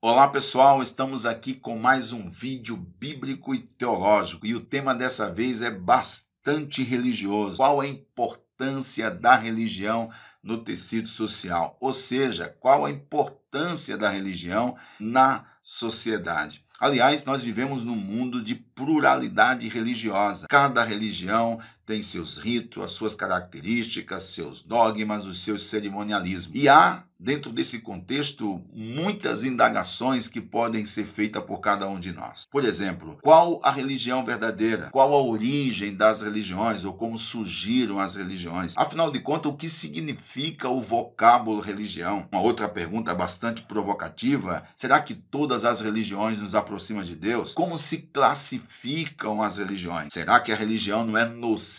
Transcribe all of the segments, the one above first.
Olá pessoal, estamos aqui com mais um vídeo bíblico e teológico e o tema dessa vez é bastante religioso. Qual a importância da religião no tecido social? Ou seja, qual a importância da religião na sociedade? Aliás, nós vivemos num mundo de pluralidade religiosa. Cada religião tem seus ritos, as suas características, seus dogmas, os seus cerimonialismos. E há, dentro desse contexto, muitas indagações que podem ser feitas por cada um de nós. Por exemplo, qual a religião verdadeira? Qual a origem das religiões ou como surgiram as religiões? Afinal de contas, o que significa o vocábulo religião? Uma outra pergunta bastante provocativa: será que todas as religiões nos aproximam de Deus? Como se classificam as religiões? Será que a religião não é nociva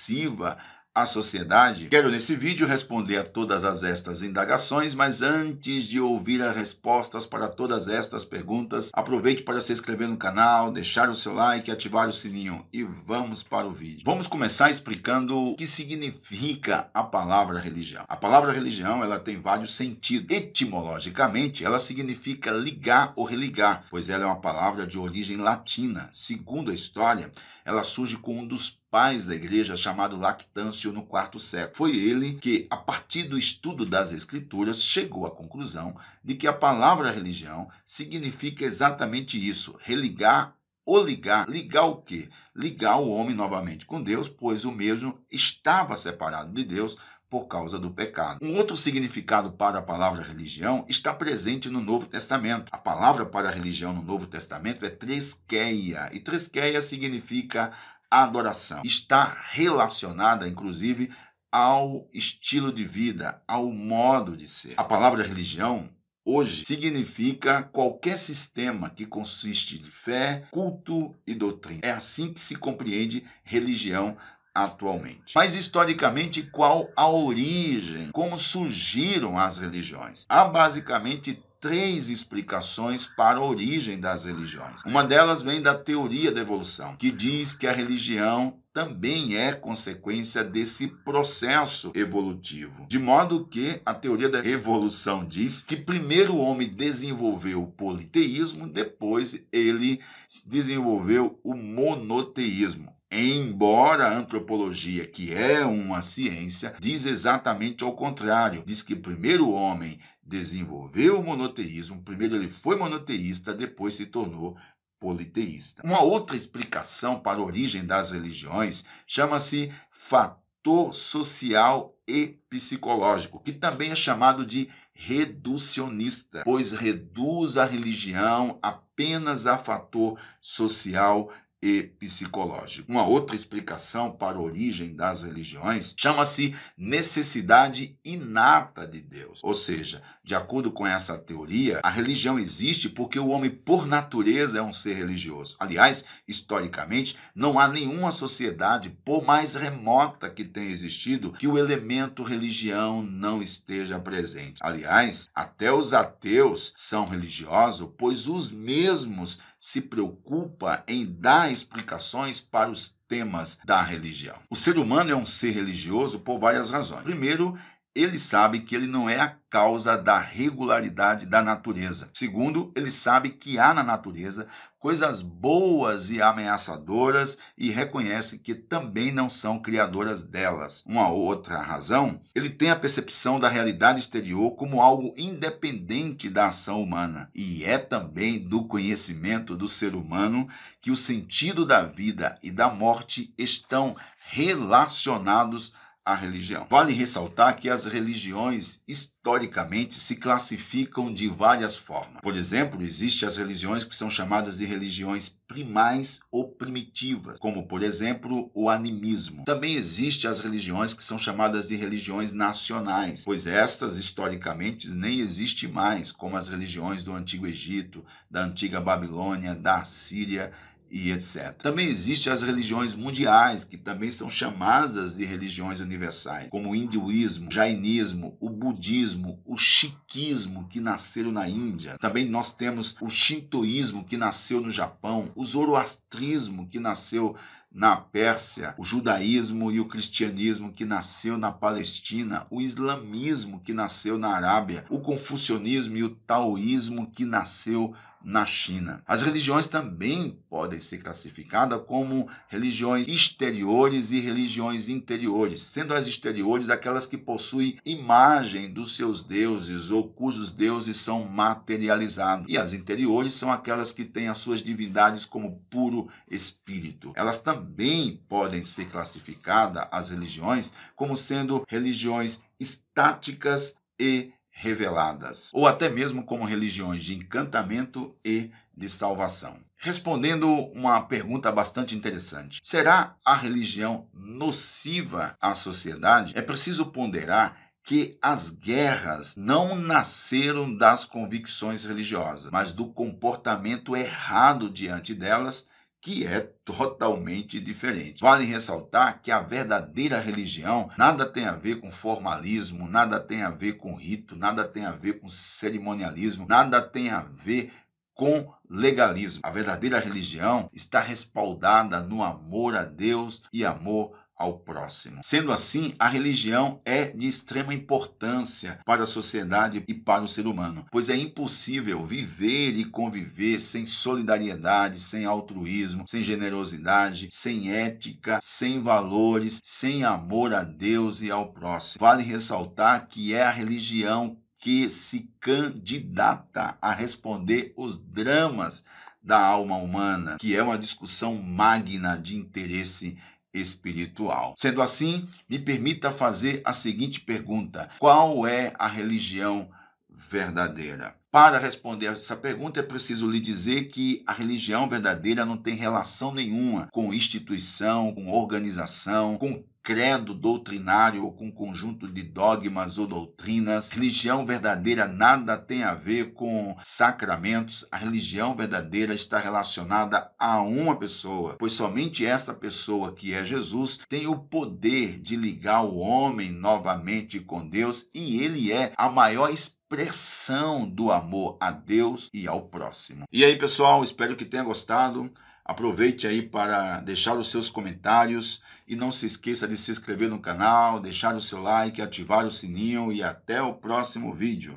à sociedade? Quero nesse vídeo responder a todas estas indagações, mas antes de ouvir as respostas para todas estas perguntas, aproveite para se inscrever no canal, deixar o seu like e ativar o sininho. E vamos para o vídeo. Vamos começar explicando o que significa a palavra religião. A palavra religião, ela tem vários sentidos. Etimologicamente, ela significa ligar ou religar, pois ela é uma palavra de origem latina. Segundo a história, ela surge com um dos pais da igreja chamado Lactâncio no IV século. Foi ele que, a partir do estudo das escrituras, chegou à conclusão de que a palavra religião significa exatamente isso: religar ou ligar. Ligar o quê? Ligar o homem novamente com Deus, pois o mesmo estava separado de Deus por causa do pecado. Um outro significado para a palavra religião está presente no Novo Testamento. A palavra para religião no Novo Testamento é treskeia, e treskeia significa adoração. Está relacionada, inclusive, ao estilo de vida, ao modo de ser. A palavra religião hoje significa qualquer sistema que consiste de fé, culto e doutrina. É assim que se compreende religião atualmente. Mas historicamente, qual a origem? Como surgiram as religiões? Há basicamente três explicações para a origem das religiões. Uma delas vem da teoria da evolução, que diz que a religião também é consequência desse processo evolutivo. De modo que a teoria da evolução diz que primeiro o homem desenvolveu o politeísmo, depois ele desenvolveu o monoteísmo. Embora a antropologia, que é uma ciência, diz exatamente ao contrário. Diz que primeiro o homem desenvolveu o monoteísmo, primeiro ele foi monoteísta, depois se tornou politeísta. Uma outra explicação para a origem das religiões chama-se fator social e psicológico, que também é chamado de reducionista, pois reduz a religião apenas a fator social e psicológico. Uma outra explicação para a origem das religiões chama-se necessidade inata de Deus. Ou seja, de acordo com essa teoria, a religião existe porque o homem, por natureza, é um ser religioso. Aliás, historicamente, não há nenhuma sociedade, por mais remota que tenha existido, que o elemento religião não esteja presente. Aliás, até os ateus são religiosos, pois os mesmos se preocupa em dar explicações para os temas da religião. O ser humano é um ser religioso por várias razões. Primeiro, ele sabe que ele não é a causa da regularidade da natureza. Segundo, ele sabe que há na natureza coisas boas e ameaçadoras e reconhece que também não são criadoras delas. Uma outra razão, ele tem a percepção da realidade exterior como algo independente da ação humana. E é também do conhecimento do ser humano que o sentido da vida e da morte estão relacionados à religião. Vale ressaltar que as religiões historicamente se classificam de várias formas. Por exemplo, existem as religiões que são chamadas de religiões primais ou primitivas, como por exemplo o animismo. Também existem as religiões que são chamadas de religiões nacionais, pois estas historicamente nem existem mais, como as religiões do Antigo Egito, da Antiga Babilônia, da Síria e etc. Também existem as religiões mundiais, que também são chamadas de religiões universais, como o hinduísmo, o jainismo, o budismo, o sikhismo, que nasceram na Índia. Também nós temos o shintoísmo, que nasceu no Japão, o zoroastrismo, que nasceu na Pérsia, o judaísmo e o cristianismo, que nasceu na Palestina, o islamismo, que nasceu na Arábia, o confucionismo e o taoísmo, que nasceu na China. As religiões também podem ser classificadas como religiões exteriores e religiões interiores, sendo as exteriores aquelas que possuem imagem dos seus deuses ou cujos deuses são materializados, e as interiores são aquelas que têm as suas divindades como puro espírito. Elas também podem ser classificadas, as religiões, como sendo religiões estáticas e reveladas, ou até mesmo como religiões de encantamento e de salvação. Respondendo uma pergunta bastante interessante: será a religião nociva à sociedade? É preciso ponderar que as guerras não nasceram das convicções religiosas, mas do comportamento errado diante delas, que é totalmente diferente. Vale ressaltar que a verdadeira religião nada tem a ver com formalismo, nada tem a ver com rito, nada tem a ver com cerimonialismo, nada tem a ver com legalismo. A verdadeira religião está respaldada no amor a Deus e amor ao próximo. Sendo assim, a religião é de extrema importância para a sociedade e para o ser humano, pois é impossível viver e conviver sem solidariedade, sem altruísmo, sem generosidade, sem ética, sem valores, sem amor a Deus e ao próximo. Vale ressaltar que é a religião que se candidata a responder os dramas da alma humana, que é uma discussão magna de interesse espiritual. Sendo assim, me permita fazer a seguinte pergunta: qual é a religião verdadeira? Para responder essa pergunta, é preciso lhe dizer que a religião verdadeira não tem relação nenhuma com instituição, com organização, com credo doutrinário ou com conjunto de dogmas ou doutrinas. Religião verdadeira nada tem a ver com sacramentos. A religião verdadeira está relacionada a uma pessoa, pois somente esta pessoa, que é Jesus, tem o poder de ligar o homem novamente com Deus, e ele é a maior expressão do amor a Deus e ao próximo. E aí, pessoal, espero que tenha gostado. Aproveite aí para deixar os seus comentários e não se esqueça de se inscrever no canal, deixar o seu like, ativar o sininho, e até o próximo vídeo.